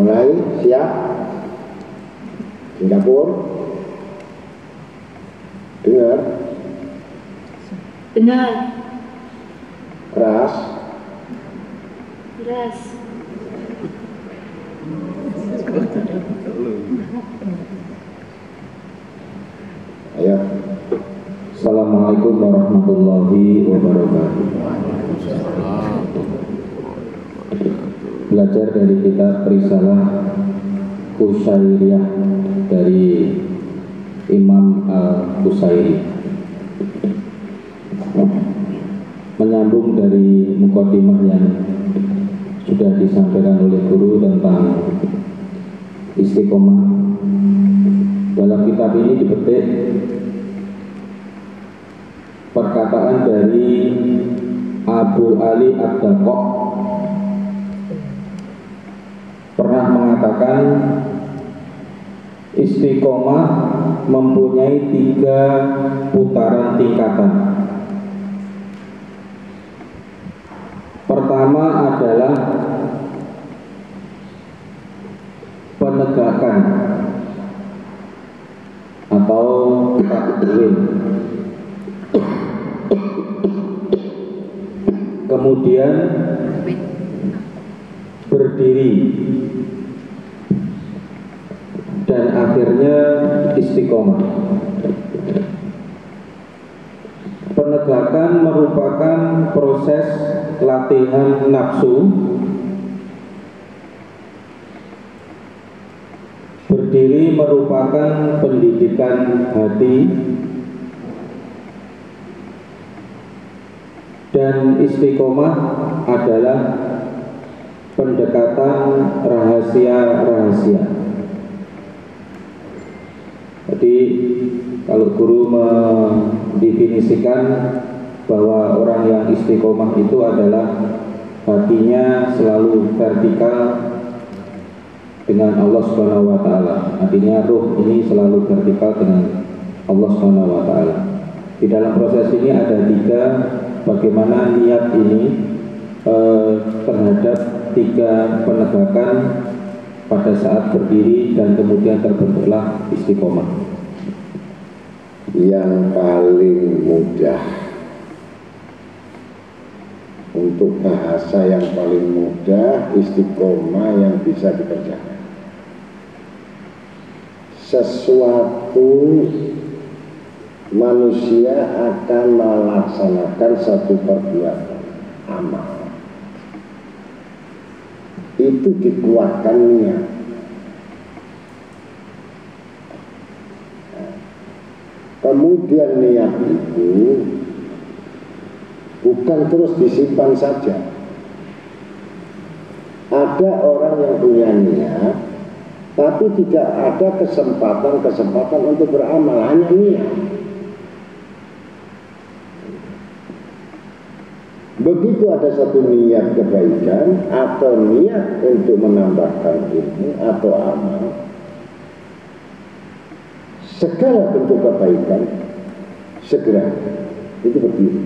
Mulai, siap? Singapura. Dengar. Dengar. Keras. Keras. Ayo. Assalamualaikum warahmatullahi wabarakatuh. Belajar dari kitab Risalah Qusyairiyah dari Imam Al-Qusairi, menyambung dari mukadimah yang sudah disampaikan oleh guru tentang istiqomah. Dalam kitab ini dipetik perkataan dari Abu Ali Ad-Daqaq, pernah mengatakan istiqomah mempunyai 3 putaran tingkatan. Pertama adalah penegakan atau takwin. Kemudian berdiri, dan akhirnya istiqomah. Penegakan merupakan proses latihan nafsu. Berdiri merupakan pendidikan hati. Dan istiqomah adalah pendekatan rahasia-rahasia. Jadi kalau guru mendefinisikan bahwa orang yang istiqomah itu adalah hatinya selalu vertikal dengan Allah Subhanahu wa taala. Artinya ruh ini selalu vertikal dengan Allah Subhanahu wa taala. Di dalam proses ini ada 3, bagaimana niat ini terhadap 3 penegakan pada saat berdiri dan kemudian terbentuklah istiqomah. Yang paling mudah, untuk bahasa yang paling mudah, istiqomah yang bisa dikerjakan. Sesuatu manusia akan melaksanakan satu perbuatan amal, itu dikuatkan niat. Kemudian niat itu bukan terus disimpan saja. Ada orang yang punya niat tapi tidak ada kesempatan untuk beramal, hanya niat. Begitu ada satu niat kebaikan atau niat untuk menambahkan ilmu atau amal, segala bentuk kebaikan segera itu berdiri.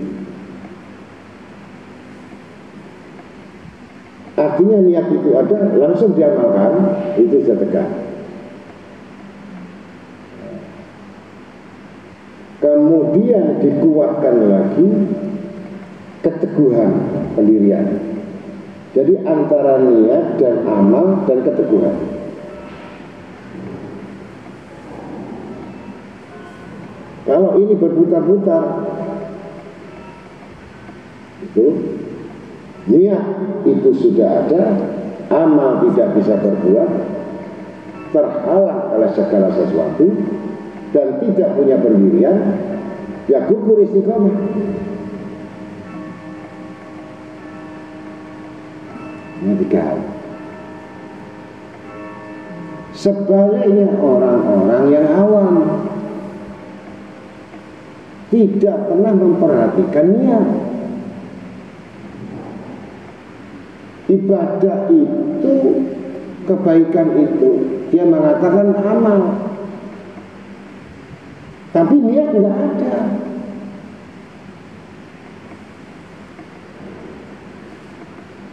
Artinya niat itu ada, langsung diamalkan, itu sudah tegak. Kemudian dikuatkan lagi keteguhan pendirian. Jadi antara niat dan amal dan keteguhan. Kalau ini berputar-putar, itu niat itu sudah ada, amal tidak bisa berbuat, terhalang oleh segala sesuatu, dan tidak punya pendirian, ya gugur istiqomah. Ini 3 hal. Sebaliknya orang-orang yang awam tidak pernah memperhatikan niat. Ibadah itu, kebaikan itu, dia mengatakan amal, tapi niat nggak ada.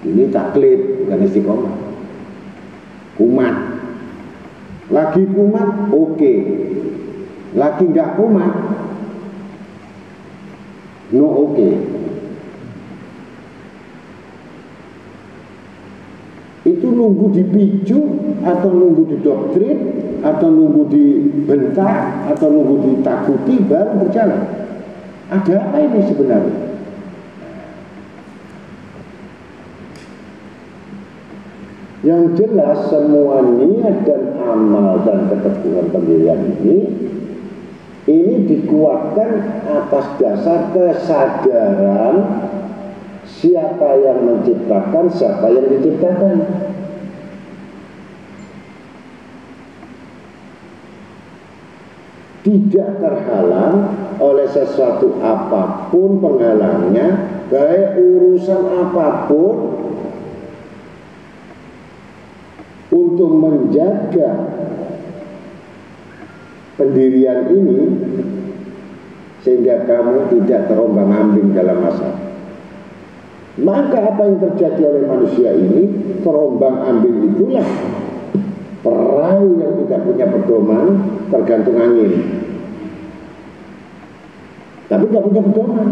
Ini taklid, bukan istiqomah. kumat. Lagi kumat, oke. Lagi nggak kumat, no oke. Itu nunggu dipicu, atau nunggu didoktrin, atau nunggu dibentak, atau nunggu ditakuti baru berjalan. Ada apa ini sebenarnya? Yang jelas semua niat dan amal dan keteguhan pendirian ini dikuatkan atas dasar kesadaran siapa yang menciptakan, siapa yang diciptakan. Tidak terhalang oleh sesuatu apapun penghalangnya, baik urusan apapun, untuk menjaga pendirian ini sehingga kamu tidak terombang-ambing dalam masalah. Maka apa yang terjadi oleh manusia ini, terombang-ambing itulah perahu yang tidak punya pedoman, tergantung angin, tapi tidak punya pedoman.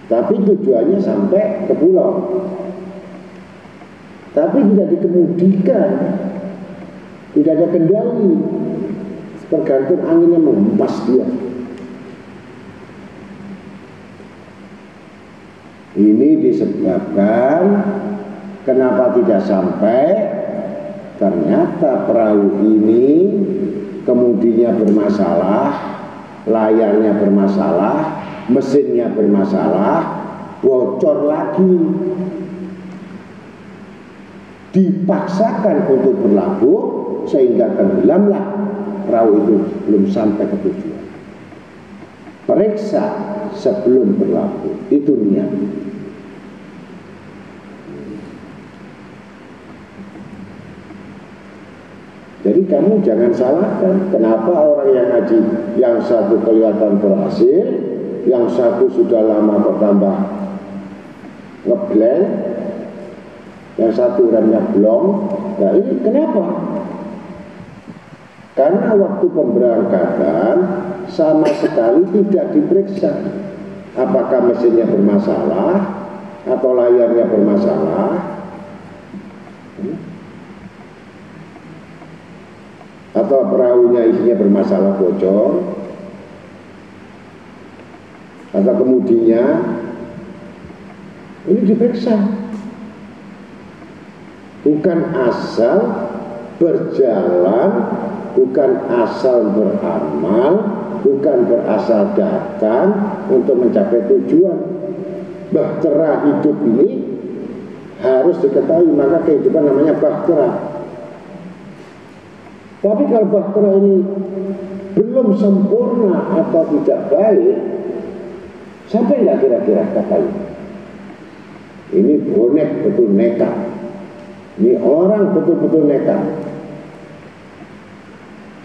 Tapi tujuannya sampai ke pulau, tapi tidak dikemudikan, tidak ada kendali, tergantung anginnya menghempas dia. Ini disebabkan kenapa tidak sampai, ternyata perahu ini kemudinya bermasalah, layarnya bermasalah, mesinnya bermasalah, bocor lagi, dipaksakan untuk berlabuh sehingga tenggelamlah perahu itu belum sampai ke tujuan. Periksa sebelum berlabuh, itu niat. Jadi kamu jangan salahkan kenapa orang yang ngaji yang satu kelihatan berhasil, yang satu sudah lama bertambah ngeblank, yang satu remnya blong. Nah ini kenapa? Karena waktu pemberangkatan sama sekali tidak diperiksa apakah mesinnya bermasalah atau layarnya bermasalah, atau perahunya isinya bermasalah bocor, atau kemudinya ini diperiksa. Bukan asal berjalan, bukan asal beramal, bukan berasal datang untuk mencapai tujuan. Bahtera hidup ini harus diketahui, maka kehidupan namanya bahtera. Tapi kalau bahtera ini belum sempurna atau tidak baik, sampai nggak kira-kira kata ini bonek betul nekat. Ini orang betul-betul nekat.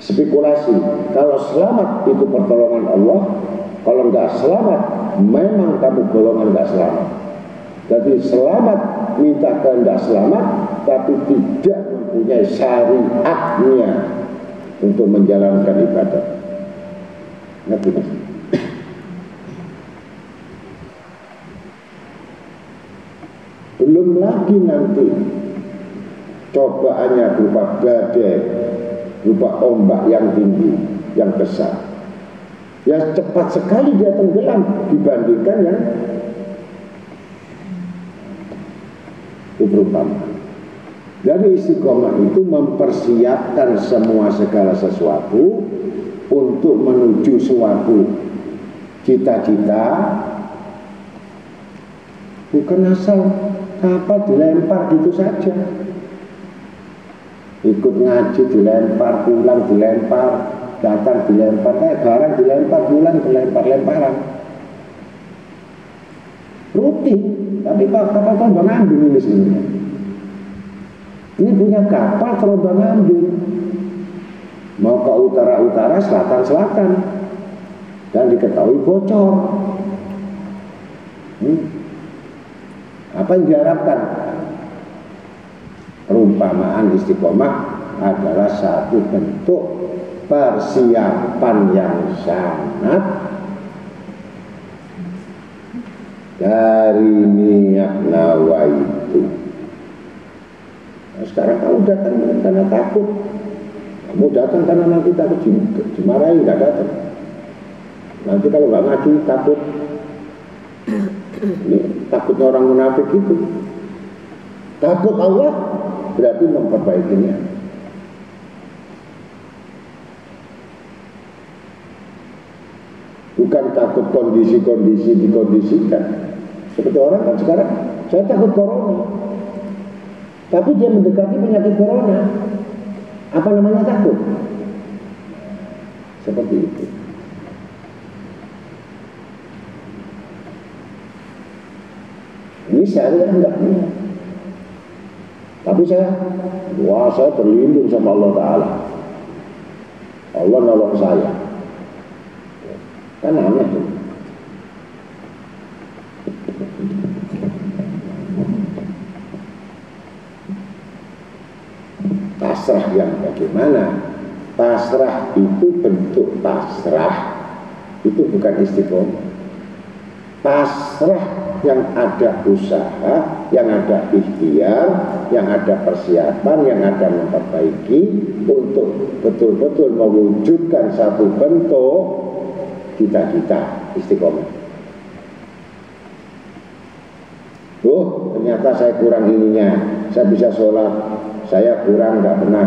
Spekulasi, kalau selamat itu pertolongan Allah, kalau nggak selamat, memang kamu golongan nggak selamat. Jadi selamat minta kehendak selamat, tapi tidak mempunyai syariatnya untuk menjalankan ibadah. Ngerti mas? Belum lagi nanti cobaannya berupa badai, berupa ombak yang tinggi, yang besar. Ya cepat sekali dia tenggelam dibandingkan yang itu perumpamaan. Jadi istiqomah itu mempersiapkan semua segala sesuatu untuk menuju suatu cita-cita, bukan asal apa dilempar gitu saja. Ikut ngaji dilempar, pulang dilempar, datang dilempar, barang dilempar, pulang dilempar-lemparan. Rutin, tapi kapal terombang ambing ini sebenarnya. Ini punya kapal terombang ambing, mau ke utara-utara, selatan-selatan, dan diketahui bocor. Apa yang diharapkan? perumpamaan istiqomah adalah satu bentuk persiapan yang sangat dari niat nawaitu. Nah, sekarang kamu datang karena takut, kamu datang karena nanti takut dimarahi, nggak datang. Nanti kalau nggak maju takut. Ini takutnya orang munafik itu. Takut Allah berarti memperbaikinya. Bukan takut kondisi-kondisi dikondisikan. Seperti orang kan sekarang, saya takut corona. Tapi dia mendekati penyakit corona. Apa namanya takut? Seperti itu. Ini saya enggak punya. Tapi saya berlindung sama Allah Ta'ala. Allah nolong saya. Kan aneh tuh. Pasrah yang bagaimana? Pasrah itu bentuk pasrah. Itu bukan istiqomah. Pasrah yang ada usaha, yang ada ikhtiar, yang ada persiapan, yang ada memperbaiki untuk betul-betul mewujudkan satu bentuk cita-cita istiqomah. Ternyata saya kurang ininya, saya bisa sholat, saya kurang nggak pernah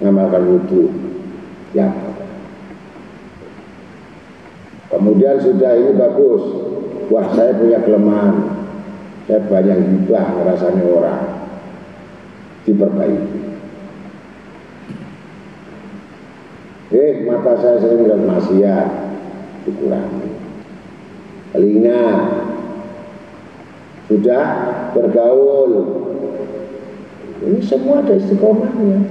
ngamalkan wudhu. Ya. Kemudian sudah ini bagus. Wah, saya punya kelemahan. Saya banyak hibah ngerasanya orang. Diperbaiki. Mata saya sering lihat maksiat. Dikurangi. Telinga. Sudah bergaul. Ini semua ada istiqomahnya.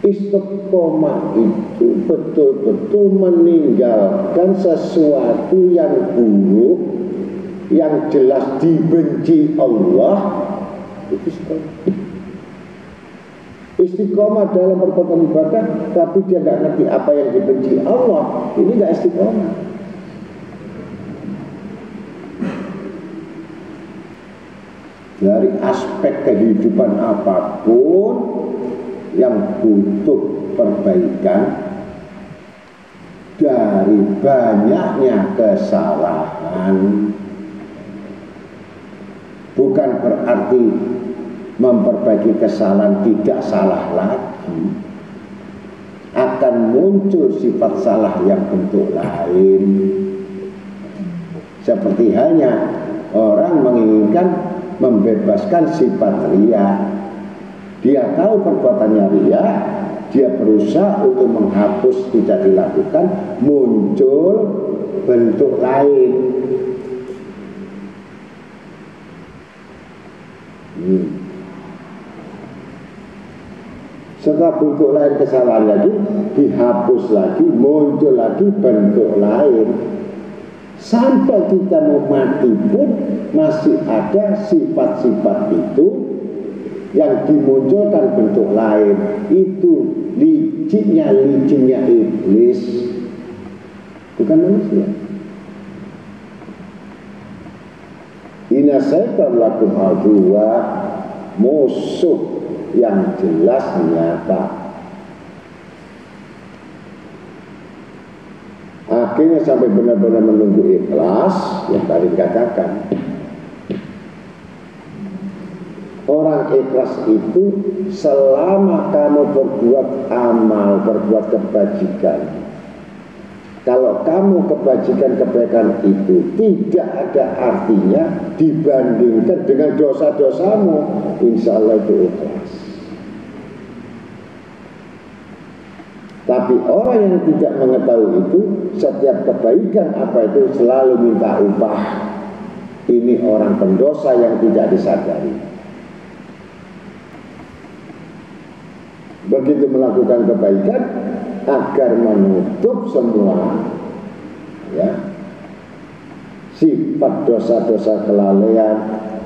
Istiqomah itu betul-betul meninggalkan sesuatu yang buruk, yang jelas dibenci Allah. Itu istiqomah. Istiqomah dalam perbuatan ibadah, tapi dia nggak ngerti apa yang dibenci Allah. Ini nggak istiqomah. Dari aspek kehidupan apapun yang butuh perbaikan, dari banyaknya kesalahan, bukan berarti memperbaiki kesalahan tidak salah lagi. Akan muncul sifat salah yang bentuk lain. Seperti halnya orang menginginkan membebaskan sifat riya. Dia tahu perbuatannya riya, dia berusaha untuk menghapus, tidak dilakukan, muncul bentuk lain. Setelah bentuk lain kesalahan lagi, dihapus lagi, muncul lagi bentuk lain. Sampai kita mau mati pun masih ada sifat-sifat itu yang dimunculkan bentuk lain. Itu licinnya iblis, bukan manusia. Inna syaitan lakum aduwa, musuh yang jelas nyata. Akhirnya sampai benar-benar menunggu ikhlas, yang tadi dikatakan. Orang ikhlas itu selama kamu berbuat amal, berbuat kebajikan. Kalau kamu kebajikan kebaikan itu tidak ada artinya dibandingkan dengan dosa-dosamu, insya Allah itu ikhlas. Tapi orang yang tidak mengetahui itu, setiap kebaikan apa itu selalu minta upah. Ini orang pendosa yang tidak disadari. Begitu melakukan kebaikan agar menutup semua sifat dosa-dosa kelalaian,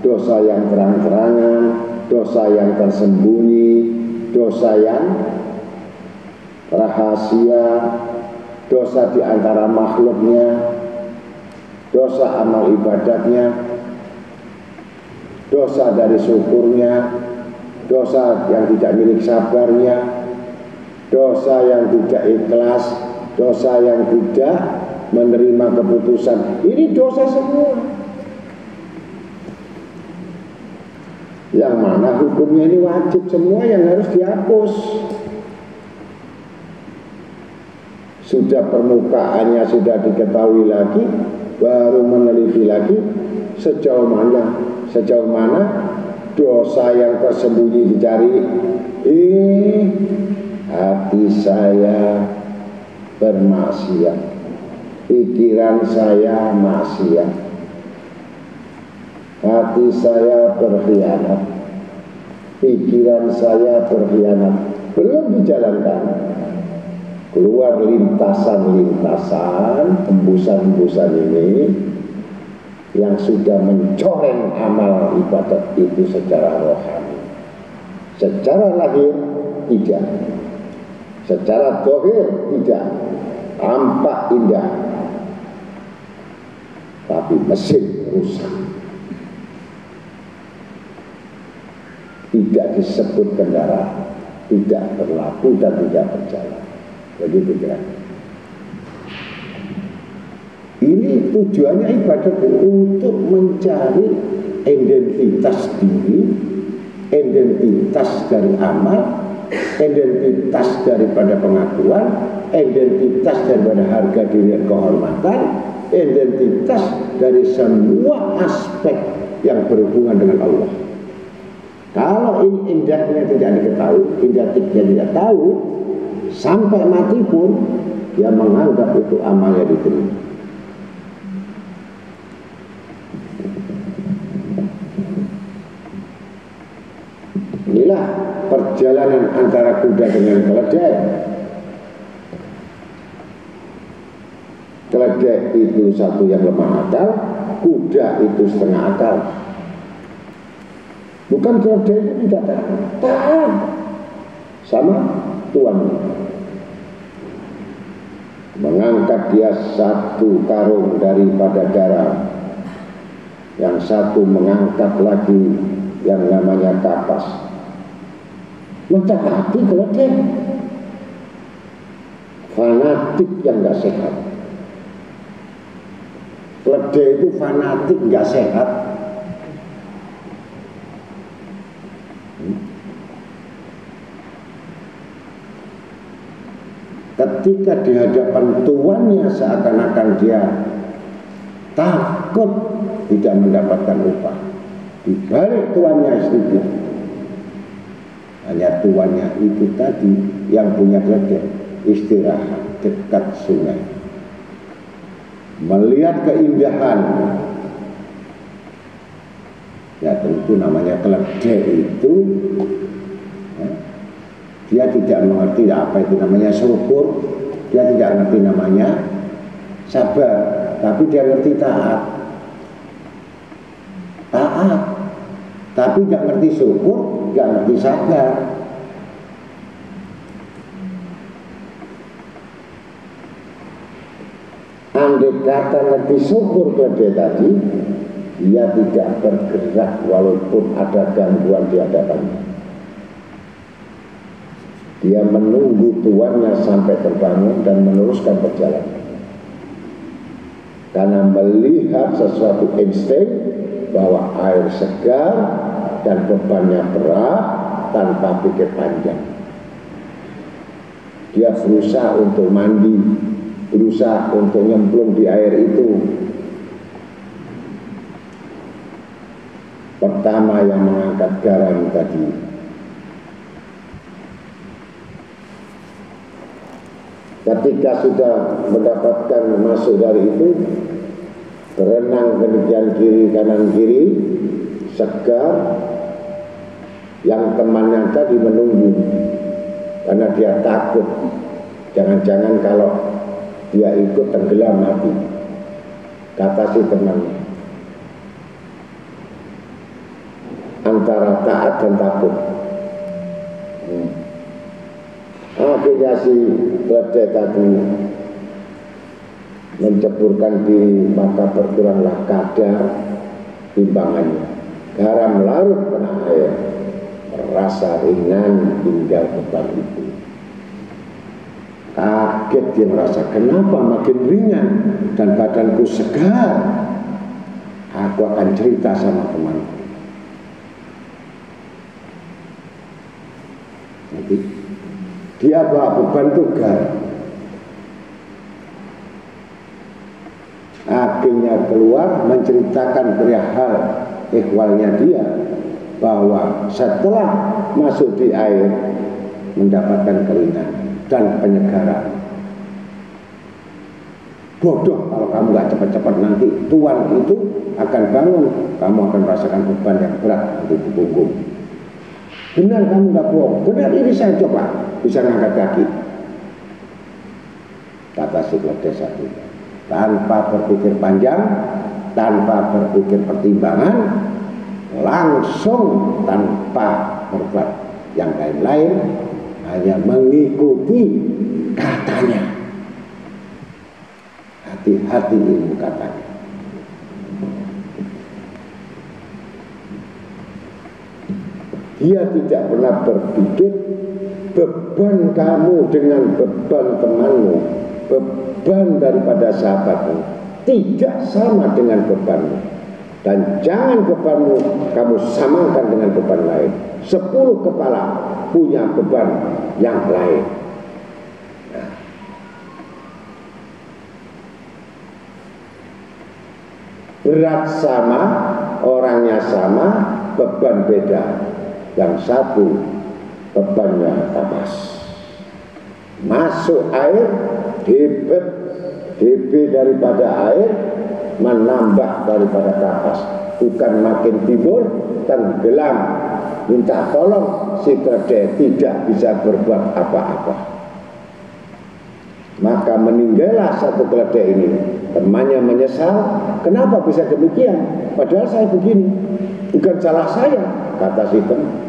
dosa yang terang-terangan, dosa yang tersembunyi, dosa yang rahasia, dosa di antara makhluknya, dosa amal ibadahnya, dosa dari syukurnya, dosa yang tidak milik sabarnya, dosa yang tidak ikhlas, dosa yang tidak menerima keputusan. Ini dosa semua, yang mana hukumnya ini wajib semua, yang harus dihapus. Sudah permukaannya sudah diketahui lagi, baru meneliti lagi sejauh mana dosa yang tersembunyi dicari. Hati saya bermaksiat, pikiran saya maksiat, hati saya berkhianat, pikiran saya berkhianat, belum dijalankan. Keluar lintasan-lintasan, hembusan-hembusan ini yang sudah mencoreng amal ibadat itu secara rohani. Secara lahir tidak, secara zahir tidak, tampak indah, tapi mesin rusak. Tidak disebut kendaraan, tidak berlaku dan tidak berjalan. Begitu kira. Ini tujuannya ibadah untuk mencari identitas diri, identitas dari amal, identitas daripada pengakuan, identitas daripada harga diri dan kehormatan, identitas dari semua aspek yang berhubungan dengan Allah. Kalau ini indahnya tidak diketahui, indahnya tidak tahu, sampai mati pun dia menganggap itu amalnya diterima. Inilah perjalanan antara kuda dengan keledai. Keledai itu satu yang lemah akal, kuda itu setengah akal. Bukan keledai itu tidak taat sama tuannya. Mengangkat dia satu karung daripada garam, yang satu mengangkat lagi yang namanya kapas. Mentaati keledai, fanatik yang gak sehat. Keledai itu fanatik gak sehat. Ketika di hadapan tuannya seakan-akan dia takut tidak mendapatkan upah. Di balik tuannya sedikit, hanya tuannya itu tadi yang punya keledai istirahat dekat sungai, melihat keindahan. Ya tentu namanya keledai itu dia tidak mengerti apa itu namanya syukur, dia tidak mengerti namanya sabar, tapi dia ngerti taat. Tapi nggak ngerti syukur, nggak ngerti sabar. Andai kata ngerti syukur keledai tadi, dia tidak bergerak walaupun ada gangguan di hadapannya. Dia menunggu tuannya sampai terbangun dan meneruskan perjalanan. Karena melihat sesuatu insting bahwa air segar dan bebannya berat tanpa pikir panjang. Dia berusaha untuk mandi, berusaha untuk nyemplung di air itu. Pertama yang mengangkat garam tadi, ketika sudah mendapatkan masuk dari itu, berenang kemudian kiri kanan kiri, segar. Yang temannya tadi menunggu karena dia takut jangan-jangan kalau dia ikut tenggelam mati. Kata si temannya, antara taat dan takut. Akhirnya si keledai tadi menceburkan diri, maka berkuranglah kadar timbangannya. Garam larut kena air, merasa ringan tinggal beban itu. Kaget dia merasa, kenapa makin ringan dan badanku segar. Aku akan cerita sama temanku. Nanti dia bawa beban itu garam. Akhirnya keluar menceritakan perihal ikhwalnya dia, bahwa setelah masuk di air mendapatkan keringanan dan penyegaran. Bodoh kalau kamu gak cepat-cepat, nanti tuan itu akan bangun, kamu akan merasakan beban yang berat nanti di punggung. Benar kamu gak bohong, benar ini saya coba bisa ngangkat kaki. Kata si keledai satu, tanpa berpikir panjang, tanpa berpikir pertimbangan, langsung tanpa berbuat yang lain-lain, hanya mengikuti katanya. Hati-hati ilmu katanya. Dia tidak pernah berpikir beban kamu dengan beban temanmu, beban daripada sahabatmu tidak sama dengan bebanmu. Dan jangan bebanmu kamu samakan dengan beban lain. 10 kepala punya beban yang lain. Berat sama, orangnya sama, beban beda. Yang satu bebannya kapas, masuk air, db daripada air menambah daripada kapas, bukan makin timbul tenggelam. Minta tolong, si keledai tidak bisa berbuat apa-apa. Maka meninggallah satu keledai ini. Temannya menyesal, kenapa bisa demikian? Padahal saya begini, bukan salah saya, kata si teman.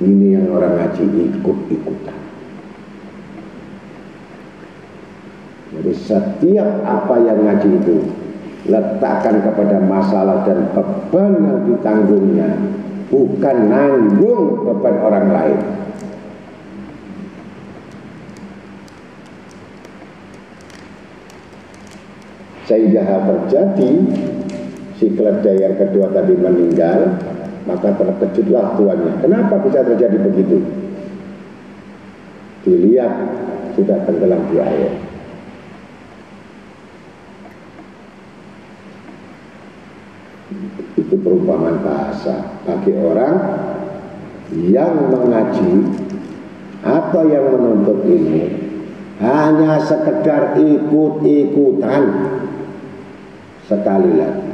Ini yang orang ngaji ikut-ikutan. Jadi setiap apa yang ngaji itu letakkan kepada masalah dan beban yang ditanggungnya, bukan nanggung beban orang lain. Sehingga hal terjadi, si keledai yang kedua tadi meninggal, maka terkejutlah tuannya. Kenapa bisa terjadi begitu? Dilihat sudah tenggelam di air. Itu perumpamaan bahasa bagi orang yang mengaji atau yang menuntut ilmu hanya sekedar ikut-ikutan. Sekali lagi,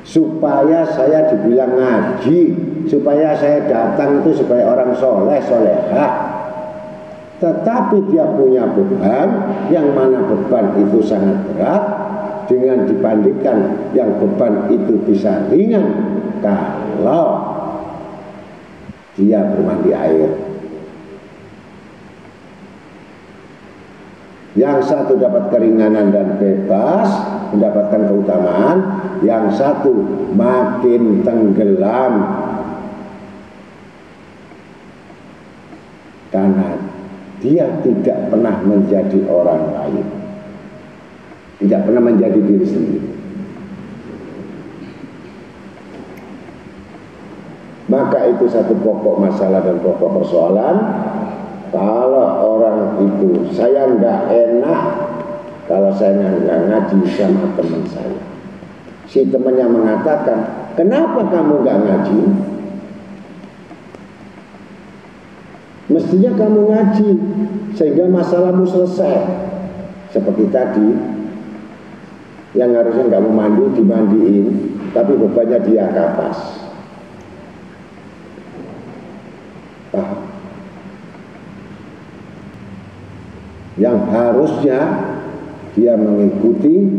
supaya saya dibilang ngaji, supaya saya datang itu supaya orang soleh solehah. Tetapi dia punya beban, yang mana beban itu sangat berat, dengan dibandingkan yang beban itu bisa ringan kalau dia bermandi air. Yang satu dapat keringanan dan bebas, mendapatkan keutamaan. Yang satu makin tenggelam karena dia tidak pernah menjadi orang lain, tidak pernah menjadi diri sendiri. Maka itu satu pokok masalah dan pokok persoalan. Kalau orang itu, saya nggak enak kalau saya nggak ngaji sama teman saya. Si temannya mengatakan, kenapa kamu nggak ngaji? Mestinya kamu ngaji sehingga masalahmu selesai. Seperti tadi, yang harusnya nggak mau mandi dimandiin, tapi bebannya dia kapas. yang harusnya dia mengikuti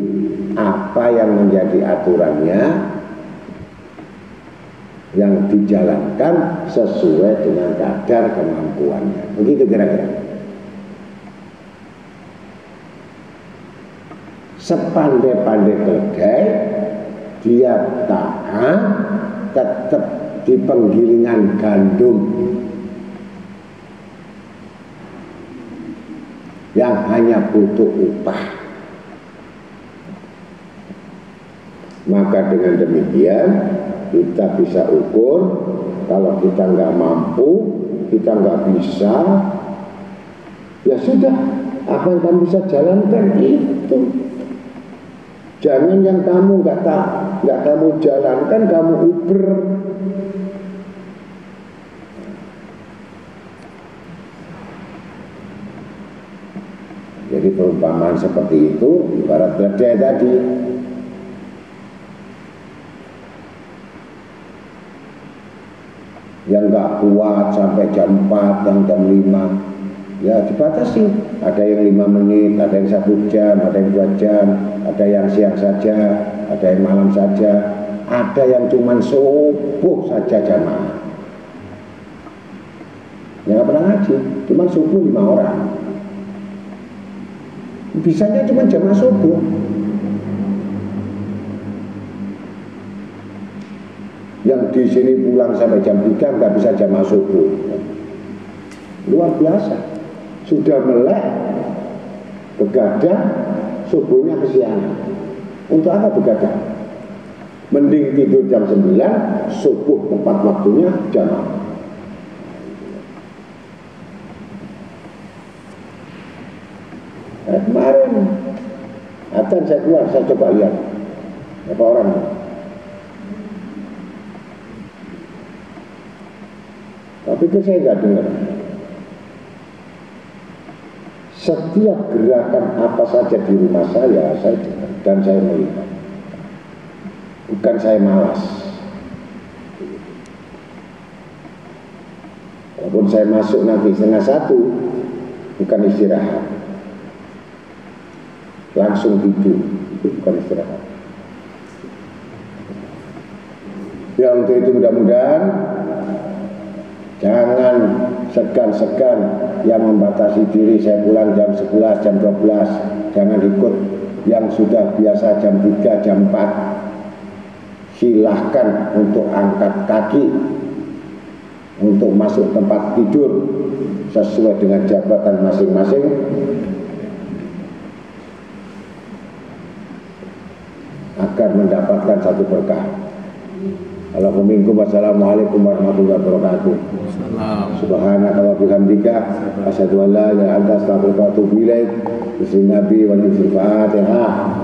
apa yang menjadi aturannya, yang dijalankan sesuai dengan kadar kemampuannya. Begitu kira-kira. Sepandai-pandai keledai, dia taat tetap di penggilingan gandum yang hanya butuh upah. Maka dengan demikian kita bisa ukur, kalau kita nggak mampu, kita nggak bisa, ya sudah, apa yang kamu bisa jalankan itu. Jangan yang kamu nggak kamu jalankan, kamu uber. Jadi perumpamaan seperti itu ibarat keledai tadi. Yang nggak kuat sampai jam 4, yang jam 5, ya dibatasi. Ada yang 5 menit, ada yang 1 jam, ada yang 2 jam, ada yang siang saja, ada yang malam saja, ada yang cuma subuh saja jamaah. Ya nggak pernah ngaji, cuma subuh 5 orang. Bisanya cuma jamaah subuh. Yang di sini pulang sampai jam 3 nggak bisa jamaah subuh. Luar biasa. Sudah melek, begadang, subuhnya kesiangan. Untuk apa begadang? Mending tidur jam 9, subuh tepat waktunya jamaah. Kemarin adzan saya keluar, saya coba lihat berapa orang. Tapi itu saya nggak dengar. Setiap gerakan apa saja di rumah saya dengar dan saya melihat. Bukan saya malas. Walaupun saya masuk nanti 12:30, bukan istirahat, langsung tidur, itu bukan istirahat. Ya untuk itu mudah-mudahan jangan segan-segan yang membatasi diri, saya pulang jam 11, jam 12, jangan ikut yang sudah biasa jam 3, jam 4. Silahkan untuk angkat kaki, untuk masuk tempat tidur sesuai dengan jabatan masing-masing. Agar mendapatkan satu berkah. Wassalamualaikum warahmatullahi wabarakatuh. Subhanaka wa bihamdika asyhadu an la ilaha illa anta astaghfiruka wa atubu ilaik. Bismillahirrahmanirrahim. Fatihah.